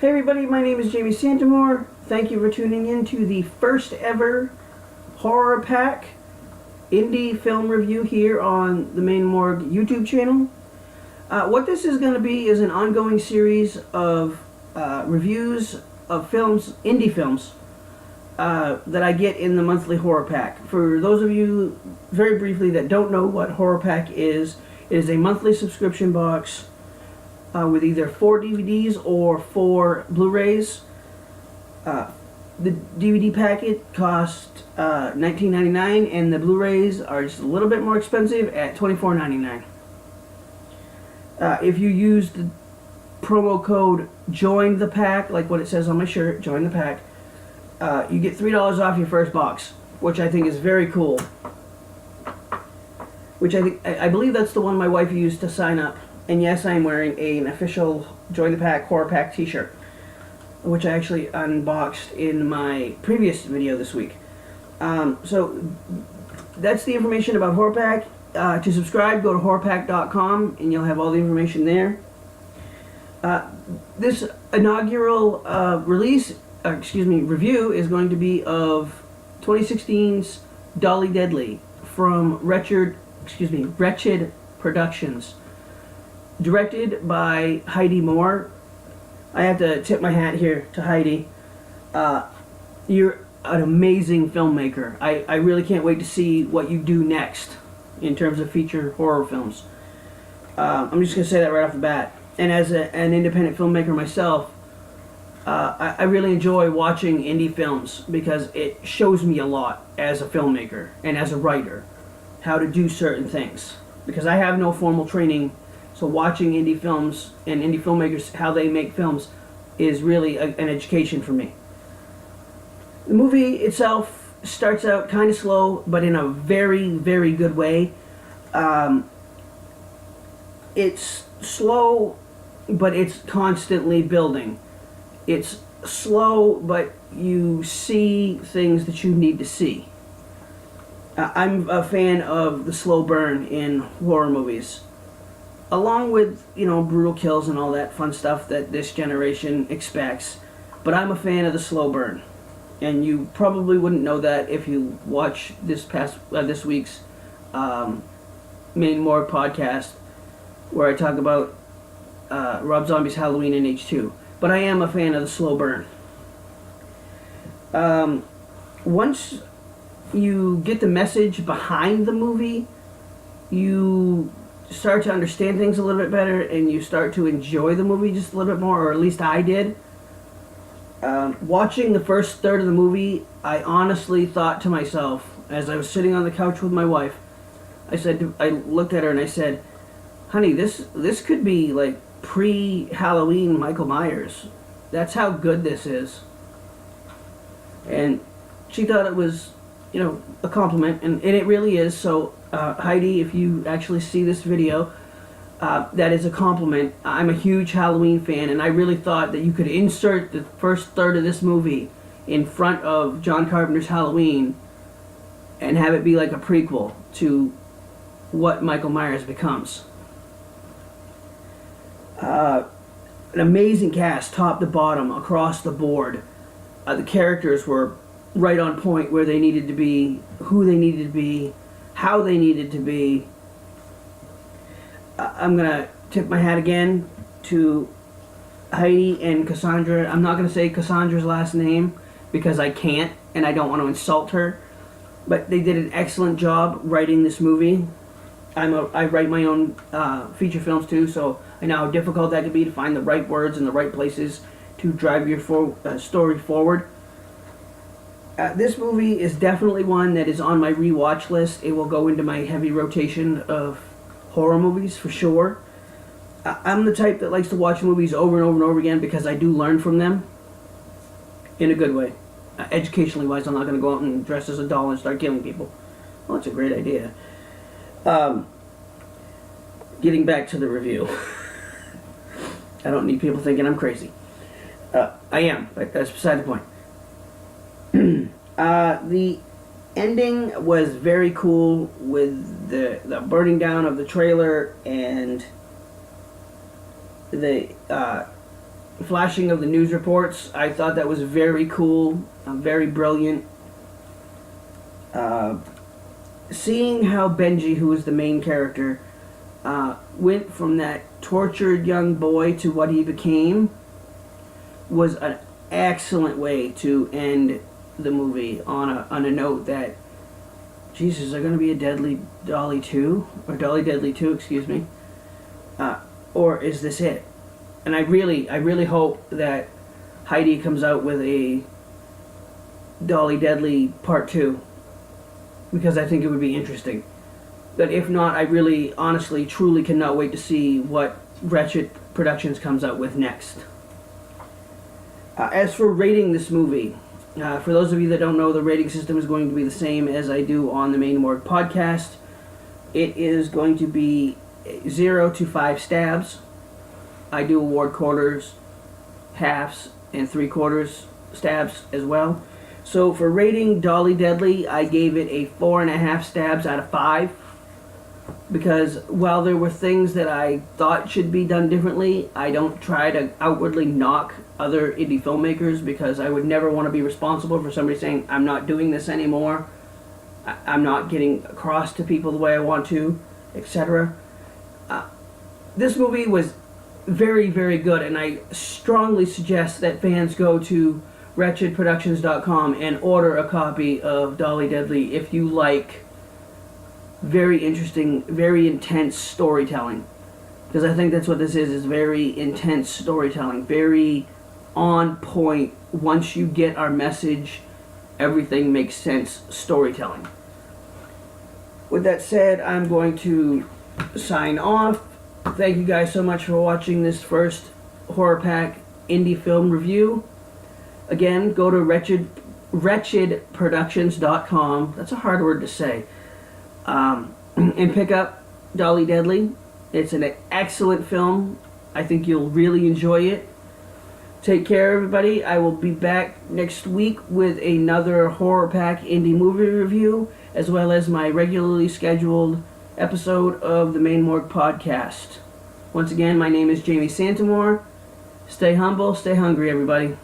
Hey everybody, my name is Jamie Santamore. Thank you for tuning in to the first ever Horror Pack indie film review here on the Maine Morgue YouTube channel. What this is going to be is an ongoing series of reviews of films, indie films, that I get in the monthly Horror Pack. For those of you, very briefly, that don't know what Horror Pack is, it is a monthly subscription box with either 4 DVDs or 4 Blu-rays. The DVD packet cost $19.99, and the Blu-rays are just a little bit more expensive at $24.99. If you use the promo code JOIN THE PACK, like what it says on my shirt, JOIN THE PACK, you get $3 off your first box, which I think is very cool. Which I believe that's the one my wife used to sign up. And yes, I am wearing an official Join the Pack Horror Pack t-shirt, which I actually unboxed in my previous video this week. So that's the information about Horror Pack. To subscribe, go to horrorpack.com and you'll have all the information there. This inaugural review is going to be of 2016's Dolly Deadly from Wretched Productions. Directed by Heidi Moore. I have to tip my hat here to Heidi. You're an amazing filmmaker. I really can't wait to see what you do next in terms of feature horror films. I'm just going to say that right off the bat. And as an independent filmmaker myself, I really enjoy watching indie films because it shows me a lot as a filmmaker and as a writer, how to do certain things. Because I have no formal training, so watching indie films and indie filmmakers, how they make films, is really an education for me. The movie itself starts out kind of slow, but in a very, very good way. It's slow, but it's constantly building. It's slow, but you see things that you need to see. I'm a fan of the slow burn in horror movies, along with, brutal kills and all that fun stuff that this generation expects. But I'm a fan of the slow burn, and you probably wouldn't know that if you watch this week's Maine Morgue podcast, where I talk about Rob Zombie's Halloween in H2. But I am a fan of the slow burn. Once you get the message behind the movie, you start to understand things a little bit better, and you start to enjoy the movie just a little bit more, or at least I did. Watching the first third of the movie, I honestly thought to myself, as I was sitting on the couch with my wife, I looked at her and I said, honey, this could be like pre-Halloween Michael Myers. That's how good this is. And she thought it was, a compliment, and it really is. So Heidi, if you actually see this video, that is a compliment. I'm a huge Halloween fan, and I really thought that you could insert the first third of this movie in front of John Carpenter's Halloween and have it be like a prequel to what Michael Myers becomes. An amazing cast, top to bottom, across the board. The characters were right on point where they needed to be, who they needed to be, how they needed to be. I'm going to tip my hat again to Heidi and Cassandra. I'm not going to say Cassandra's last name because I can't, and I don't want to insult her. But they did an excellent job writing this movie. I write my own feature films too, so I know how difficult that can be to find the right words in the right places to drive your story forward. This movie is definitely one that is on my rewatch list. It will go into my heavy rotation of horror movies for sure. I'm the type that likes to watch movies over and over and over again because I do learn from them in a good way. Educationally wise, I'm not going to go out and dress as a doll and start killing people. Well, that's a great idea. Getting back to the review. I don't need people thinking I'm crazy. I am, but that's beside the point. The ending was very cool with the burning down of the trailer and the flashing of the news reports. I thought that was very cool, very brilliant. Seeing how Benji, who is the main character, went from that tortured young boy to what he became was an excellent way to end the movie on a note that, Jesus, is there going to be a Deadly Dolly 2? Or Dolly Deadly 2, excuse me. Or is this it? And I really hope that Heidi comes out with a Dolly Deadly Part 2. Because I think it would be interesting. But if not, I really, honestly, truly cannot wait to see what Wretched Productions comes out with next. As for rating this movie, for those of you that don't know, the rating system is going to be the same as I do on the Maine Morgue podcast. It is going to be 0 to 5 stabs. I do award quarters, halves, and 3/4 stabs as well. So for rating Dolly Deadly, I gave it a 4.5 stabs out of 5. Because while there were things that I thought should be done differently, I don't try to outwardly knock other indie filmmakers, because I would never want to be responsible for somebody saying, I'm not doing this anymore, I'm not getting across to people the way I want to, etc. This movie was very, very good, and I strongly suggest that fans go to wretchedproductions.com and order a copy of Dolly Deadly if you like very interesting, very intense storytelling. Because I think that's what this is very intense storytelling, very on point. Once you get our message, everything makes sense storytelling. With that said, I'm going to sign off. Thank you guys so much for watching this first Horror Pack indie film review. Again, go to wretchedproductions.com. That's a hard word to say. And pick up Dolly Deadly. It's an excellent film. I think you'll really enjoy it. Take care, everybody. I will be back next week with another Horror Pack indie movie review, as well as my regularly scheduled episode of the Maine Morgue podcast. Once again, my name is Jamie Santamore. Stay humble, stay hungry, everybody.